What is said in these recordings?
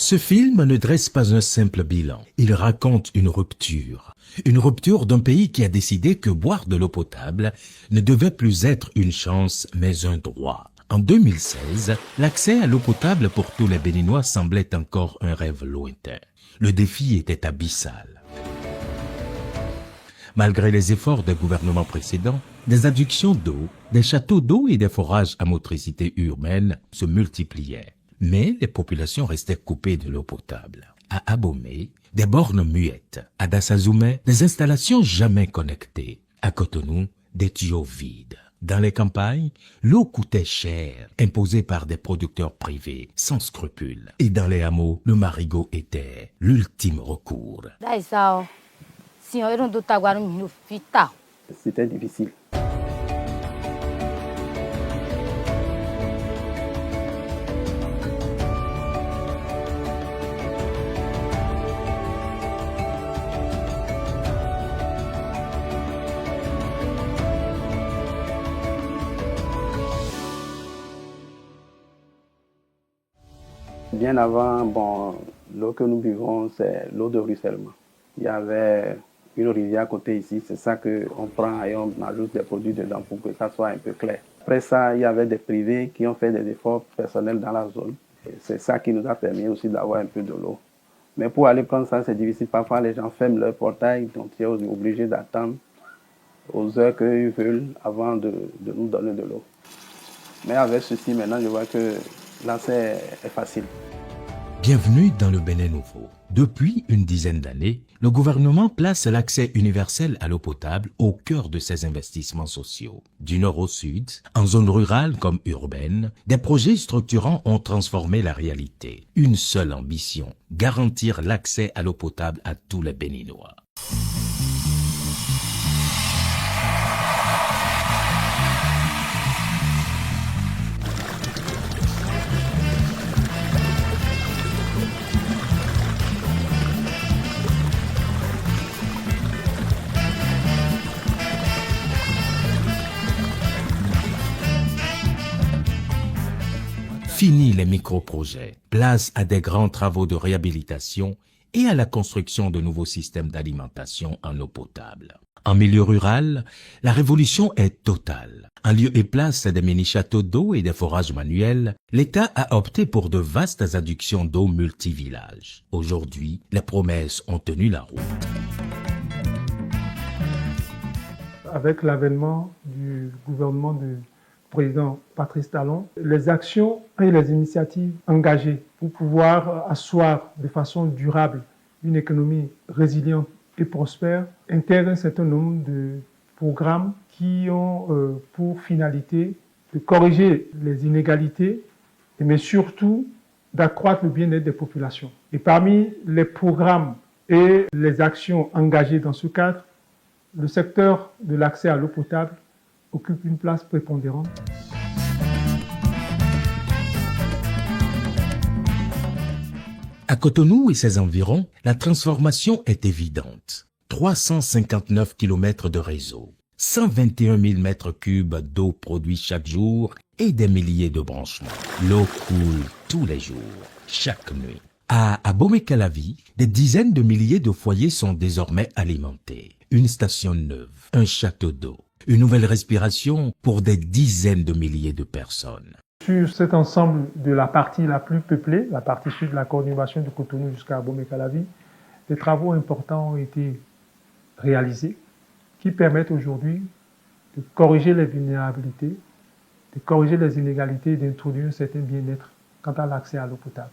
Ce film ne dresse pas un simple bilan. Il raconte une rupture. Une rupture d'un pays qui a décidé que boire de l'eau potable ne devait plus être une chance, mais un droit. En 2016, l'accès à l'eau potable pour tous les Béninois semblait encore un rêve lointain. Le défi était abyssal. Malgré les efforts des gouvernements précédents, des adductions d'eau, des châteaux d'eau et des forages à motricité urbaine se multipliaient. Mais les populations restaient coupées de l'eau potable. À Abomey, des bornes muettes. À Dassazoumé, des installations jamais connectées. À Cotonou, des tuyaux vides. Dans les campagnes, l'eau coûtait cher, imposée par des producteurs privés, sans scrupules. Et dans les hameaux, le marigot était l'ultime recours. C'était difficile. Bien avant, l'eau que nous buvons, c'est l'eau de ruissellement. Il y avait une rivière à côté ici, c'est ça qu'on prend et on ajoute des produits dedans pour que ça soit un peu clair. Après ça, il y avait des privés qui ont fait des efforts personnels dans la zone. C'est ça qui nous a permis aussi d'avoir un peu de l'eau. Mais pour aller prendre ça, c'est difficile. Parfois, les gens ferment leur portail, donc tu es obligé d'attendre aux heures qu'ils veulent avant de nous donner de l'eau. Mais avec ceci, maintenant, je vois que l'accès est facile. Bienvenue dans le Bénin nouveau. Depuis une dizaine d'années, le gouvernement place l'accès universel à l'eau potable au cœur de ses investissements sociaux. Du nord au sud, en zone rurale comme urbaine, des projets structurants ont transformé la réalité. Une seule ambition, garantir l'accès à l'eau potable à tous les Béninois. Fini les micro-projets, place à des grands travaux de réhabilitation et à la construction de nouveaux systèmes d'alimentation en eau potable. En milieu rural, la révolution est totale. En lieu et place des mini-châteaux d'eau et des forages manuels, l'État a opté pour de vastes adductions d'eau multivillages. Aujourd'hui, les promesses ont tenu la route. Avec l'avènement du gouvernement du président Patrice Talon, les actions et les initiatives engagées pour pouvoir asseoir de façon durable une économie résiliente et prospère intègrent un certain nombre de programmes qui ont pour finalité de corriger les inégalités, mais surtout d'accroître le bien-être des populations. Et parmi les programmes et les actions engagées dans ce cadre, le secteur de l'accès à l'eau potable occupe une place prépondérante. À Cotonou et ses environs, la transformation est évidente. 359 km de réseau, 121 000 mètres cubes d'eau produits chaque jour et des milliers de branchements. L'eau coule tous les jours, chaque nuit. À Abomey-Calavi, des dizaines de milliers de foyers sont désormais alimentés. Une station neuve, un château d'eau, une nouvelle respiration pour des dizaines de milliers de personnes. Sur cet ensemble de la partie la plus peuplée, la partie sud de la conurbation de Cotonou jusqu'à Abomey-Calavi, des travaux importants ont été réalisés qui permettent aujourd'hui de corriger les vulnérabilités, de corriger les inégalités et d'introduire un certain bien-être quant à l'accès à l'eau potable.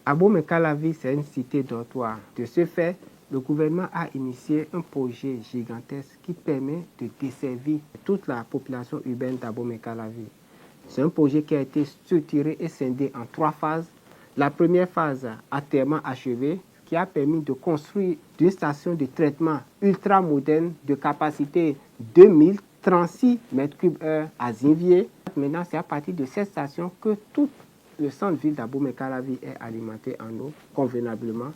Abomey-Calavi, c'est une cité dortoir. De ce fait, le gouvernement a initié un projet gigantesque qui permet de desservir toute la population urbaine d'Abomey-Calavi. C'est un projet qui a été structuré et scindé en 3 phases. La première phase, entièrement achevée, qui a permis de construire une station de traitement ultra moderne de capacité 2036 m3 à Zinvier. Maintenant, c'est à partir de cette station que tout le centre-ville d'Abomey-Calavi est alimenté en eau convenablement.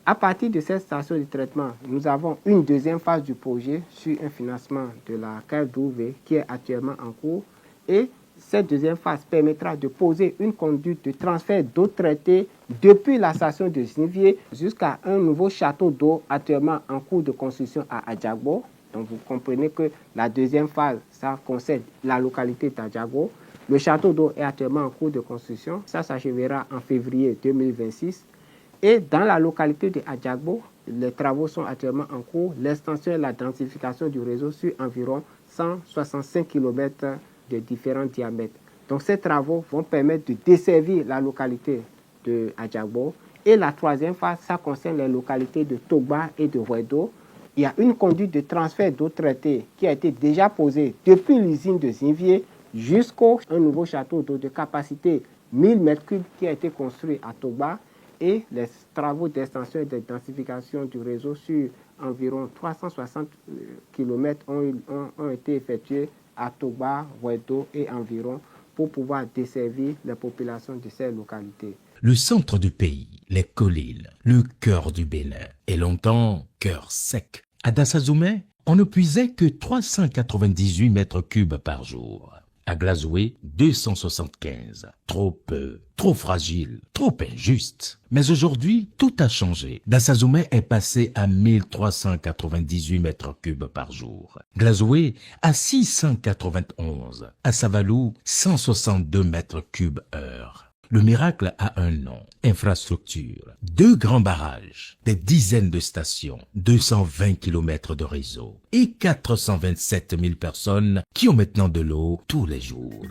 À partir de cette station de traitement, nous avons une deuxième phase du projet sur un financement de la CARDOV qui est actuellement en cours. Et Cette deuxième phase permettra de poser une conduite de transfert d'eau traitée depuis la station de Zinvier jusqu'à un nouveau château d'eau actuellement en cours de construction à Adjagbo. Donc vous comprenez que la deuxième phase, ça concerne la localité d'Adjagbo. Le château d'eau est actuellement en cours de construction. Ça s'achèvera en février 2026. Et dans la localité de Adjagbo, les travaux sont actuellement en cours. L'extension et la densification du réseau sur environ 165 km de différents diamètres. Donc ces travaux vont permettre de desservir la localité de Adjagbo. Et la troisième phase, ça concerne les localités de Togba et de Wedo. Il y a une conduite de transfert d'eau traitée qui a été déjà posée depuis l'usine de Zinvier jusqu'au nouveau château d'eau de capacité 1000 m3 qui a été construit à Togba. Et les travaux d'extension et de densification du réseau sur environ 360 km ont été effectués à Togba, Wedo et environ pour pouvoir desservir les populations de ces localités. Le centre du pays, les collines, le cœur du Bénin, est longtemps cœur sec. À Dassazoumé, on ne puisait que 398 mètres cubes par jour. À Glazoué, 275. Trop peu, trop fragile, trop injuste. Mais aujourd'hui, tout a changé. Dassazoumé est passé à 1398 mètres cubes par jour. Glazoué à 691. À Savalou, 162 mètres cubes heure. Le miracle a un nom, infrastructure. 2 grands barrages, des dizaines de stations, 220 km de réseau et 427 000 personnes qui ont maintenant de l'eau tous les jours.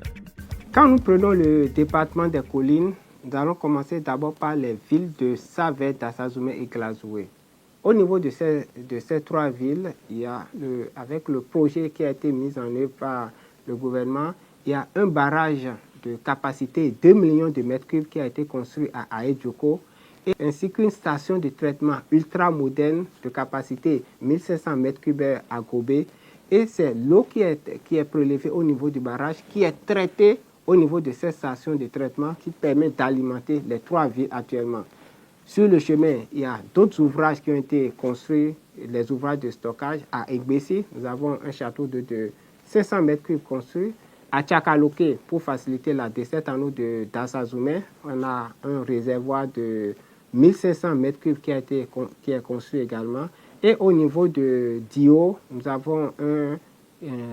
Quand nous prenons le département des collines, nous allons commencer d'abord par les villes de Savé, Dassazoumé et Glazoué. Au niveau de ces 3 villes, il y a avec le projet qui a été mis en œuvre par le gouvernement, il y a un barrage de capacité 2 millions de mètres cubes qui a été construit à Aedjoko, ainsi qu'une station de traitement ultra moderne de capacité 1500 mètres cubes à Gobé. Et c'est l'eau qui est prélevée au niveau du barrage, qui est traitée au niveau de cette station de traitement qui permet d'alimenter les 3 villes actuellement. Sur le chemin, il y a d'autres ouvrages qui ont été construits, les ouvrages de stockage. À Egbessi, nous avons un château de 500 mètres cubes construit. À Tchakaloké, pour faciliter la desserte en eau de Dassazoumé, on a un réservoir de 1500 mètres cubes qui est construit également. Et au niveau de Dio, nous avons un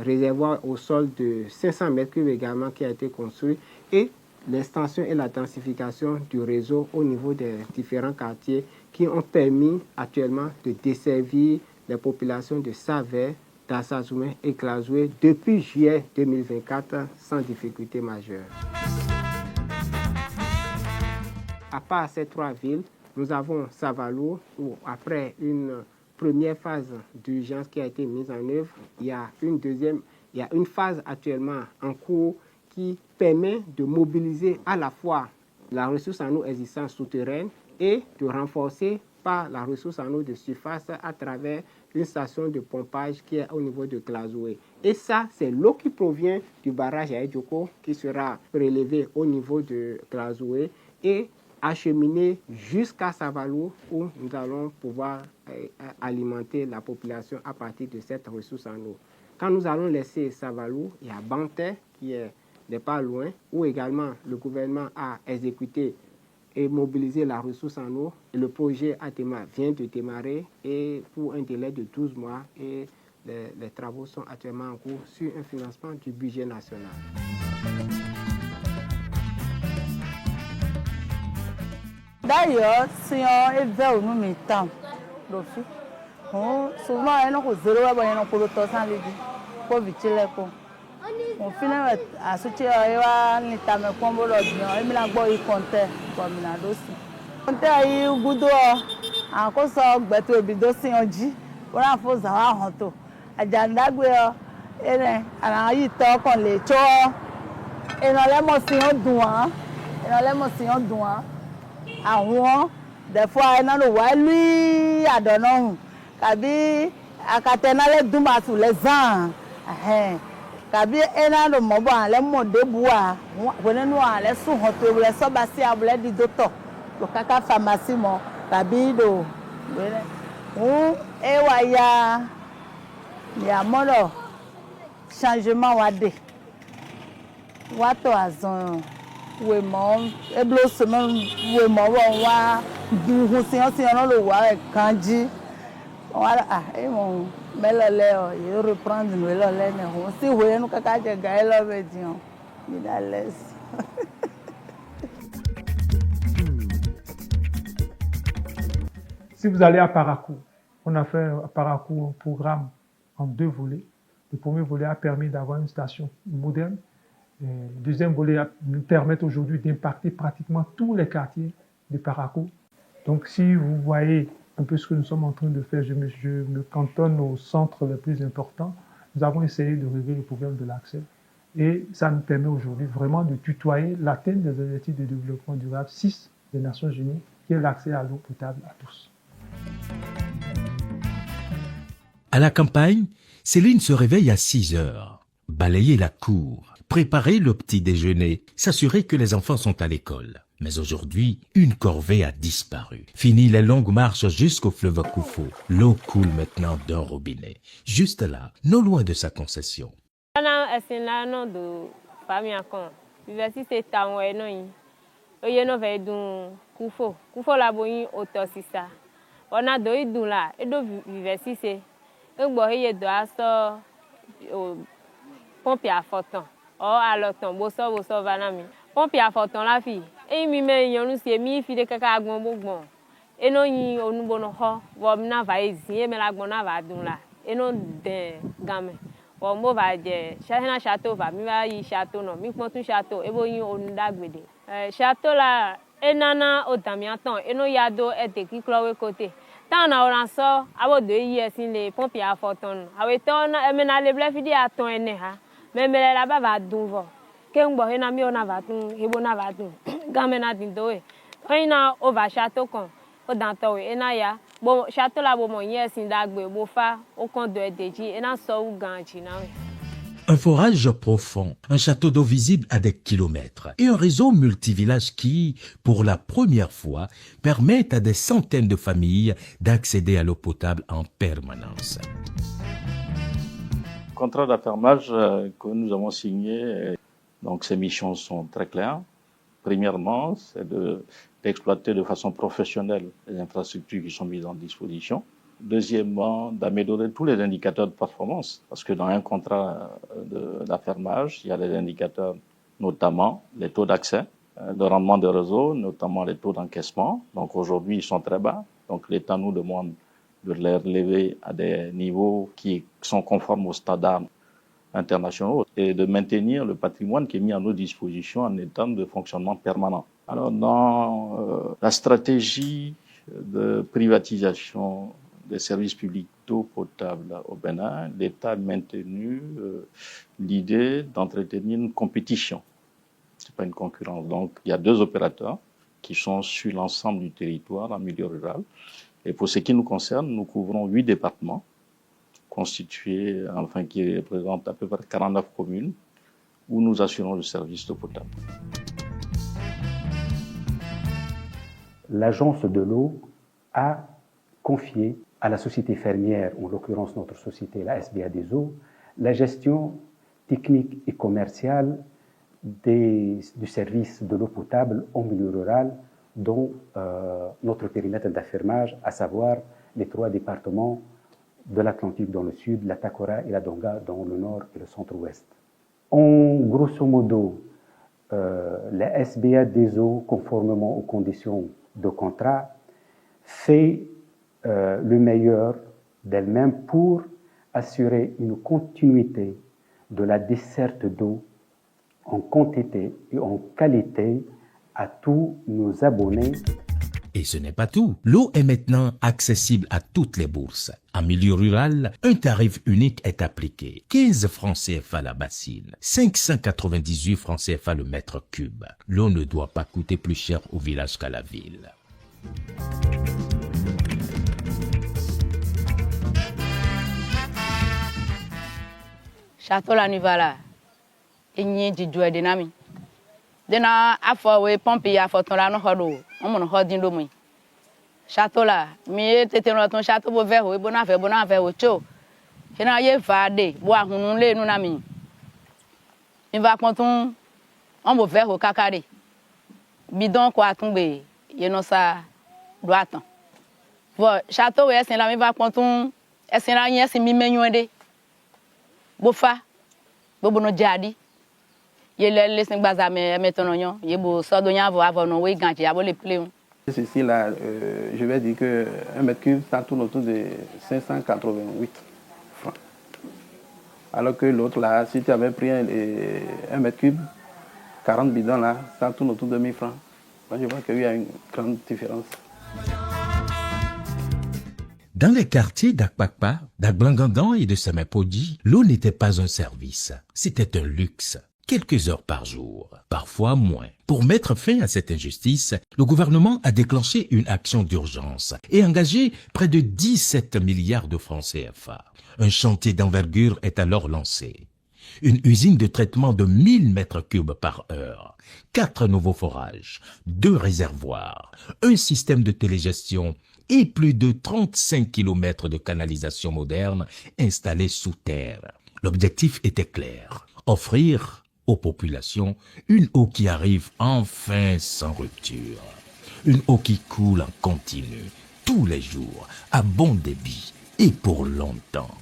réservoir au sol de 500 mètres cubes également qui a été construit. Et l'extension et la densification du réseau au niveau des différents quartiers qui ont permis actuellement de desservir les populations de Savé, Dassazoumé et Glazoué depuis juillet 2024 sans difficulté majeure. À part ces 3 villes, nous avons Savalou où après une première phase d'urgence qui a été mise en œuvre, il y a une phase actuellement en cours qui permet de mobiliser à la fois la ressource en eau existante souterraine et de renforcer par la ressource en eau de surface à travers une station de pompage qui est au niveau de Glazoué. Et ça, c'est l'eau qui provient du barrage à Aedjoko qui sera prélevée au niveau de Glazoué et acheminée jusqu'à Savalou où nous allons pouvoir alimenter la population à partir de cette ressource en eau. Quand nous allons laisser Savalou, il y a Banté qui n'est pas loin, où également le gouvernement a exécuté et mobiliser la ressource en eau. Et le projet vient de démarrer et pour un délai de 12 mois et les travaux sont actuellement en cours sur un financement du budget national. D'ailleurs, si on est vers nous mettons, souvent on a zéro à pour le temps sans les pour vite on finit à soutenir les tames comme l'autre, et la boy comptait comme la dossier. Comptait à Goudo, en cause de Beto Bidosi on dit, on a faux à Honto. À Jandagwe, et à la Yito qu'on les choix, et dans l'émotion douan, et dans l'émotion douan, à Rouen, des fois, dans le Wai, lui, à Donon, Kabi, à Katenale Douma sous les ans. Kabi ena no mobo ale mode bua wona no ale su hoto le so basi abule di docteur to kaka pharmacie mo kabi do ewa ya mono changement wade Wato azon we mom eblo semaine we mom wa du husin on le wa kanji. Voilà et mon melele yo reprendre le lele ne ho si we no kaka je ga elo be dion. Il a l'aise. Si vous allez à Parakou, on a fait à Parakou un programme en 2 volets. Le premier volet a permis d'avoir une station moderne. Le deuxième volet nous permet aujourd'hui d'impacter pratiquement tous les quartiers de Parakou. Donc si vous voyez un peu ce que nous sommes en train de faire, je me cantonne aux centres les plus importants. Nous avons essayé de régler le problème de l'accès. Et ça nous permet aujourd'hui vraiment de tutoyer l'atteinte des objectifs de développement durable 6 des Nations Unies, qui est l'accès à l'eau potable à tous. À la campagne, Céline se réveille à 6 heures. Balayer la cour, préparer le petit déjeuner, s'assurer que les enfants sont à l'école. Mais aujourd'hui, une corvée a disparu. Fini les longues marches jusqu'au fleuve Koufo. L'eau coule maintenant d'un robinet. Juste là, non loin de sa concession. On a deux idées là, et deux viversités. Un boy de asso pompe à photon. Oh, alors ton beau so vanami. Pompe à photon la fille. Et mi me yon si mi fi de kaka agbon bon. Et non yi onu bono ho, wo na va ezi me la gbon na va dun la. Et non de game. Wo mo va je, chahena château va mi va yi château non, mi pon tu château e bo yin onu dagbede. Château la enana o damiaton, e no yado e te ki klowe côté. Tant on a so abo de yi sin le pompe à photon. Awe ton e me na le ble fi di aton ene ha. Me me la ba va dun vo. Kengbo hena mi ona va tun, hebo na va tun. Game na din do e. Ina over château kon. O danto e na ya. Bon château la bo mo yin sin dagbe bo fa o kon do e deji e na so u ganji na we. Un forage profond, un château d'eau visible à des kilomètres et un réseau multivillage qui, pour la première fois, permet à des centaines de familles d'accéder à l'eau potable en permanence. Le contrat d'affermage que nous avons signé, donc ces missions sont très claires. Premièrement, c'est d'exploiter de façon professionnelle les infrastructures qui sont mises en disposition. Deuxièmement, d'améliorer tous les indicateurs de performance, parce que dans un contrat d'affermage, il y a des indicateurs, notamment les taux d'accès, le rendement des réseaux, notamment les taux d'encaissement. Donc aujourd'hui, ils sont très bas. Donc l'État nous demande de les relever à des niveaux qui sont conformes aux standards internationaux et de maintenir le patrimoine qui est mis à nos dispositions en état de fonctionnement permanent. Alors dans la stratégie de privatisation des services publics d'eau potable au Bénin, l'État a maintenu l'idée d'entretenir une compétition. Ce n'est pas une concurrence. Donc, il y a 2 opérateurs qui sont sur l'ensemble du territoire en milieu rural. Et pour ce qui nous concerne, nous couvrons 8 départements constitués, enfin qui représentent à peu près 49 communes où nous assurons le service d'eau potable. L'agence de l'eau a confié à la société fermière, en l'occurrence notre société, la SBA des eaux, la gestion technique et commerciale du service de l'eau potable en milieu rural, dont notre périmètre d'affermage, à savoir les 3 départements de l'Atlantique dans le sud, la Takora et la Donga dans le nord et le centre-ouest. En grosso modo, la SBA des eaux, conformément aux conditions de contrat, fait le meilleur d'elle-même pour assurer une continuité de la desserte d'eau en quantité et en qualité à tous nos abonnés. Et ce n'est pas tout. L'eau est maintenant accessible à toutes les bourses. En milieu rural, un tarif unique est appliqué. 15 francs CFA la bassine, 598 francs CFA le mètre cube. L'eau ne doit pas coûter plus cher au village qu'à la ville. Château la Nivala. Inye jidwe dinami. Dena afo we pompe ya foton la no hodo. On mon hodin do mi. Château la, mi tete no ton château bo ver we bona ver o cho. Kena ye va de bo ahunu le nu na mi. Mi va konton on va faire au cacare. Bidon quoi tomber, y non ça droit temps. Bon, château est c'est la même va ponton, est c'est la rien c'est mi menyonde. Bofa, bobono jadi. Y le 5 baza maintenant y bo so donya vo avant non we ganti abo le pleon. Ceci là, je vais dire que 1 mètre cube ça tourne autour de 588 francs. Alors que l'autre là, si tu avais pris 1 mètre cube, 40 bidons là, ça tourne autour de 1000 francs. Moi, je vois qu'il y a une grande différence. Dans les quartiers d'Akpakpa, d'Agbangandan et de Samapodi, l'eau n'était pas un service, c'était un luxe. Quelques heures par jour, parfois moins. Pour mettre fin à cette injustice, le gouvernement a déclenché une action d'urgence et engagé près de 17 milliards de francs CFA. Un chantier d'envergure est alors lancé. Une usine de traitement de 1000 mètres cubes par heure, 4 nouveaux forages, 2 réservoirs, un système de télégestion et plus de 35 km de canalisation moderne installés sous terre. L'objectif était clair, offrir aux populations une eau qui arrive enfin sans rupture. Une eau qui coule en continu, tous les jours, à bon débit et pour longtemps.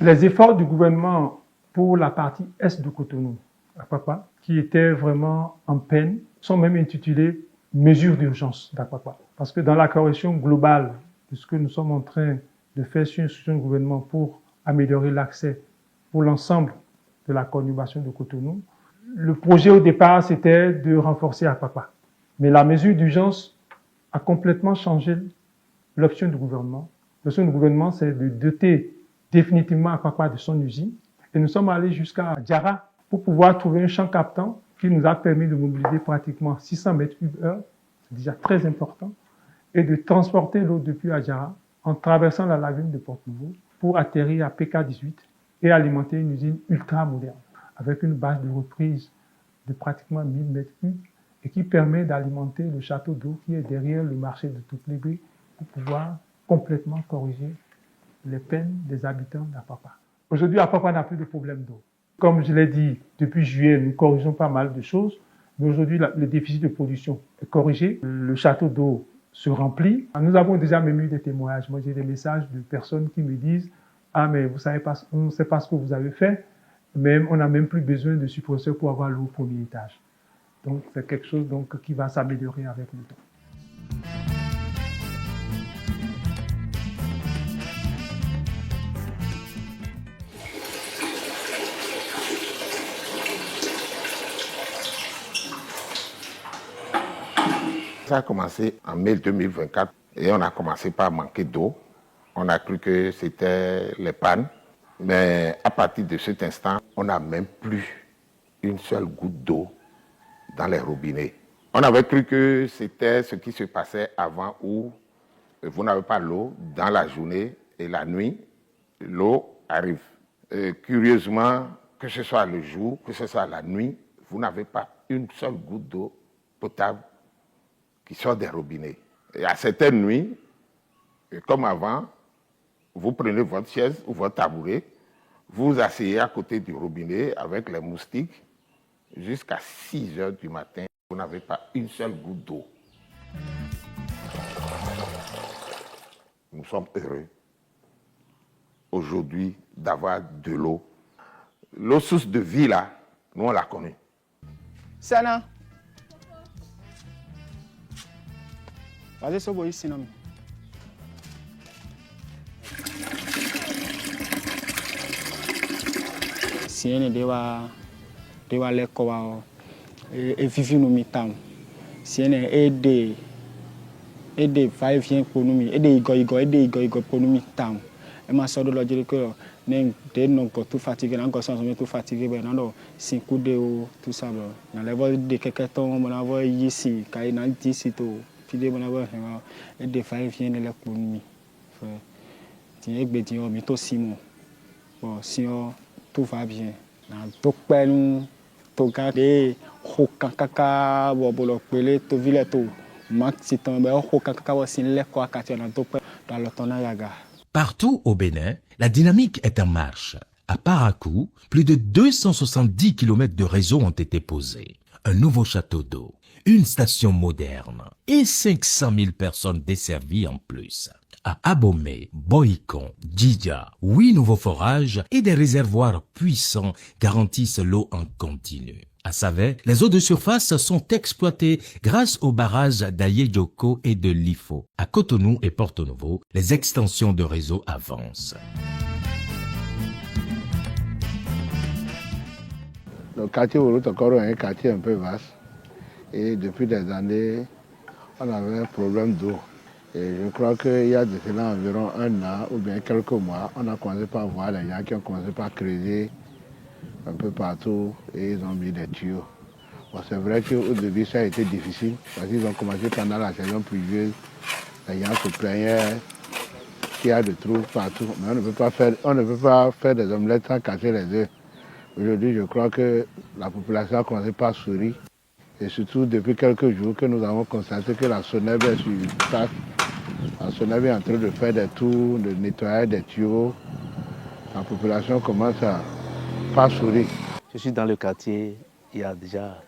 Les efforts du gouvernement pour la partie est de Cotonou, Akpakpa, qui était vraiment en peine, sont même intitulés « Mesures d'urgence d'Akpakpa ». Parce que dans la correction globale de ce que nous sommes en train de faire sur l'instruction du gouvernement pour améliorer l'accès pour l'ensemble de la conurbation de Cotonou, le projet au départ, c'était de renforcer Akpakpa. Mais la mesure d'urgence a complètement changé l'option du gouvernement. L'option du gouvernement, c'est de doter définitivement Akpakpa de son usine. Et nous sommes allés jusqu'à Djara pour pouvoir trouver un champ captant qui nous a permis de mobiliser pratiquement 600 mètres cubes heure, c'est déjà très important, et de transporter l'eau depuis Adjara en traversant la lagune de Port-Nouveau pour atterrir à PK18 et alimenter une usine ultra moderne avec une base de reprise de pratiquement 1000 mètres cubes et qui permet d'alimenter le château d'eau qui est derrière le marché de Touplébé pour pouvoir complètement corriger les peines des habitants d'Akpakpa. Aujourd'hui, Akpakpa n'a plus de problème d'eau. Comme je l'ai dit, depuis juillet, nous corrigeons pas mal de choses, mais aujourd'hui, le déficit de production est corrigé. Le château d'eau se remplit. Nous avons déjà même eu des témoignages. Moi, j'ai des messages de personnes qui me disent « Ah, mais vous savez pas, on ne sait pas ce que vous avez fait, mais on n'a même plus besoin de suppresseur pour avoir l'eau au premier étage. » Donc, c'est quelque chose donc, qui va s'améliorer avec le temps. Ça a commencé en mai 2024 et on a commencé par manquer d'eau. On a cru que c'était les pannes, mais à partir de cet instant, on n'a même plus une seule goutte d'eau dans les robinets. On avait cru que c'était ce qui se passait avant où vous n'avez pas l'eau dans la journée et la nuit, l'eau arrive. Curieusement, que ce soit le jour, que ce soit la nuit, vous n'avez pas une seule goutte d'eau potable qui sort des robinets. Et à certaines nuits, comme avant, vous prenez votre chaise ou votre tabouret, vous vous asseyez à côté du robinet avec les moustiques jusqu'à 6 heures du matin. Vous n'avez pas une seule goutte d'eau. Nous sommes heureux aujourd'hui d'avoir de l'eau. L'eau source de vie, là, nous on l'a connue. Sana. Vas-y, sobo ici, non. Si on est dewa lekwa et vivre nous mitam. Si on est aider va vient pour nous aider igo pour nous mitam. Et ma soeur de la dire que non tout fatigué encore sans tout fatigué ben non 5 coups de tout ça dans les voies de quelqu'un on va voir ici quand il a dit c'est tout puis on va voir et des fois vient les pour nous tiens que mais toi Simon bon si tout va bien dans tout nous tout garder kaka bo pele to vile to maxi temps ben kaka aussi les quoi dans le ton yaga. Partout au Bénin, la dynamique est en marche. À Parakou, plus de 270 km de réseau ont été posés. Un nouveau château d'eau, une station moderne et 500 000 personnes desservies en plus. À Abomey, Boycon, Djidja, 8 nouveaux forages et des réservoirs puissants garantissent l'eau en continu. À Savet, les eaux de surface sont exploitées grâce aux barrages d'Ayedjoko et de Lifo. À Cotonou et Porto Novo, les extensions de réseau avancent. Le quartier Orotokoro est un quartier un peu vaste et depuis des années, on avait un problème d'eau. Et je crois qu'il y a de cela environ un an ou bien quelques mois, on a commencé par voir les gens qui ont commencé par creuser un peu partout et ils ont mis des tuyaux. Bon, c'est vrai qu'au début ça a été difficile parce qu'ils ont commencé pendant la saison pluvieuse. Les gens se plaignaient qu'il y a des trous partout. Mais on ne peut pas faire des omelettes sans casser les œufs. Aujourd'hui, je crois que la population a commencé par sourire. Et surtout depuis quelques jours que nous avons constaté que la SONEB est sur place. La SONEB est en train de faire des tours, de nettoyer des tuyaux. La population commence à pas sourire. Je suis dans le quartier il y a déjà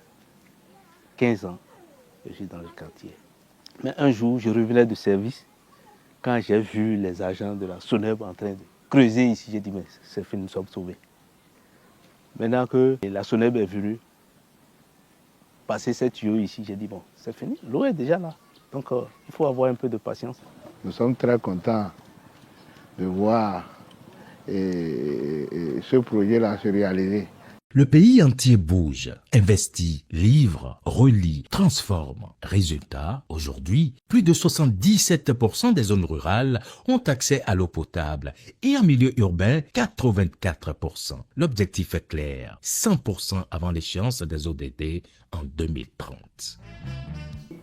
15 ans. Je suis dans le quartier. Mais un jour, je revenais de service. Quand j'ai vu les agents de la SONEB en train de creuser ici, j'ai dit mais c'est fini, nous sommes sauvés. Maintenant que la SONEB est venue passer ces tuyaux ici, j'ai dit bon, c'est fini, l'eau est déjà là. Donc il faut avoir un peu de patience. Nous sommes très contents de voir ce projet-là se réaliser. Le pays entier bouge, investit, livre, relie, transforme. Résultat, aujourd'hui, plus de 77% des zones rurales ont accès à l'eau potable et en milieu urbain, 84%. L'objectif est clair, 100% avant l'échéance des ODD en 2030.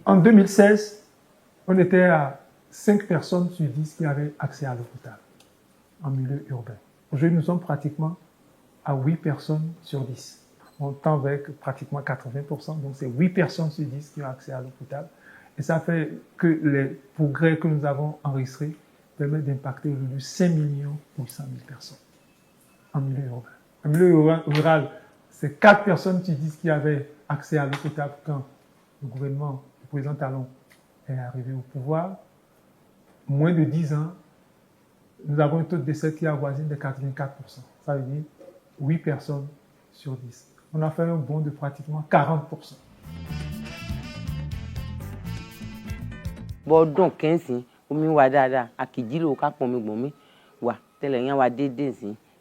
En 2016, on était à 5 personnes sur 10 qui avaient accès à l'eau potable en milieu urbain. Aujourd'hui, nous sommes pratiquement à 8 personnes sur 10. On tend avec pratiquement 80%, donc c'est 8 personnes sur 10 qui ont accès à l'eau potable. Et ça fait que les progrès que nous avons enregistrés permettent d'impacter aujourd'hui 5 800 000 personnes en milieu urbain. En milieu rural, c'est 4 personnes sur 10 qui avaient accès à l'eau potable quand le gouvernement, le président Talon, est arrivé au pouvoir. Moins de 10 ans, nous avons un taux de décès qui avoisine de 84%. Ça veut dire 8 personnes sur 10. On a fait un bond de pratiquement 40%. Bon, donc, 15 ans, on a dada, à qui dit le cas pour me bomber, ou à tel un wa dédé,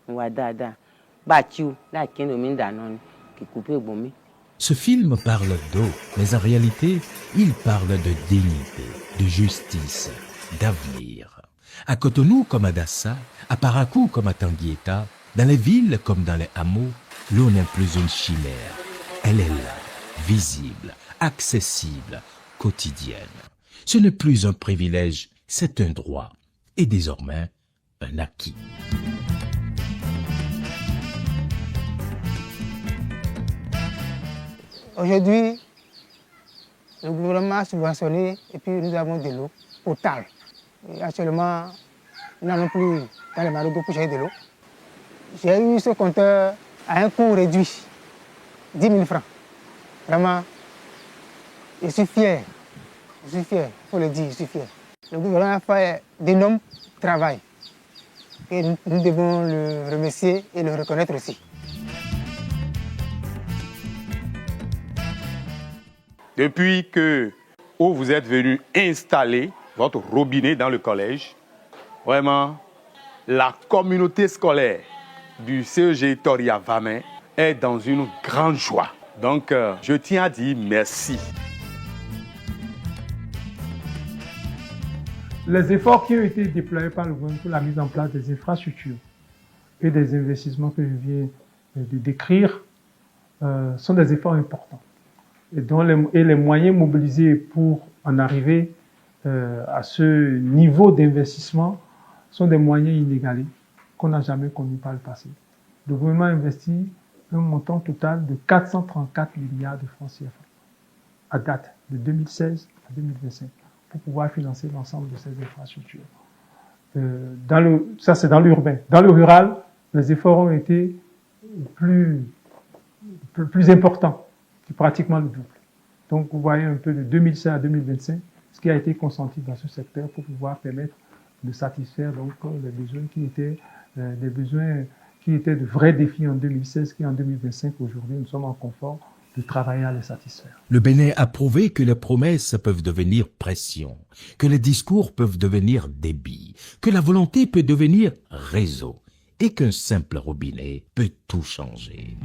on a dada, battu, là, qui nous mine d'anon, qui coupe bomber. Ce film parle d'eau, mais en réalité, il parle de dignité, de justice, d'avenir. À Cotonou comme à Dassa, à Parakou comme à Tanguieta, dans les villes comme dans les hameaux, l'eau n'est plus une chimère. Elle est là, visible, accessible, quotidienne. Ce n'est plus un privilège, c'est un droit et désormais un acquis. Aujourd'hui, le gouvernement a subventionné et puis nous avons de l'eau potable. Et actuellement, nous n'allons plus dans les marigots pour chercher de l'eau. J'ai eu ce compteur à un coût réduit, 10 000 francs. Vraiment, je suis fier. Je suis fier, il faut le dire, je suis fier. Le gouvernement a fait d'énormes travail. Et nous devons le remercier et le reconnaître aussi. Depuis que vous êtes venu installer votre robinet dans le collège, vraiment, la communauté scolaire du CEG Toria Vamey est dans une grande joie. Donc, je tiens à dire merci. Les efforts qui ont été déployés par le gouvernement pour la mise en place des infrastructures et des investissements que je viens de décrire sont des efforts importants. Et les moyens mobilisés pour en arriver à ce niveau d'investissement sont des moyens inégalés qu'on n'a jamais connus par le passé. Le gouvernement investit un montant total de 434 milliards de francs CFA à date de 2016 à 2025 pour pouvoir financer l'ensemble de ces infrastructures. Ça, c'est dans l'urbain. Dans le rural, les efforts ont été plus importants, pratiquement le double. Donc vous voyez un peu de 2005 à 2025 ce qui a été consenti dans ce secteur pour pouvoir permettre de satisfaire donc les besoins qui étaient de vrais défis en 2016, qui en 2025 aujourd'hui nous sommes en confort de travailler à les satisfaire. Le Bénin a prouvé que les promesses peuvent devenir pression, que les discours peuvent devenir débit, que la volonté peut devenir réseau et qu'un simple robinet peut tout changer.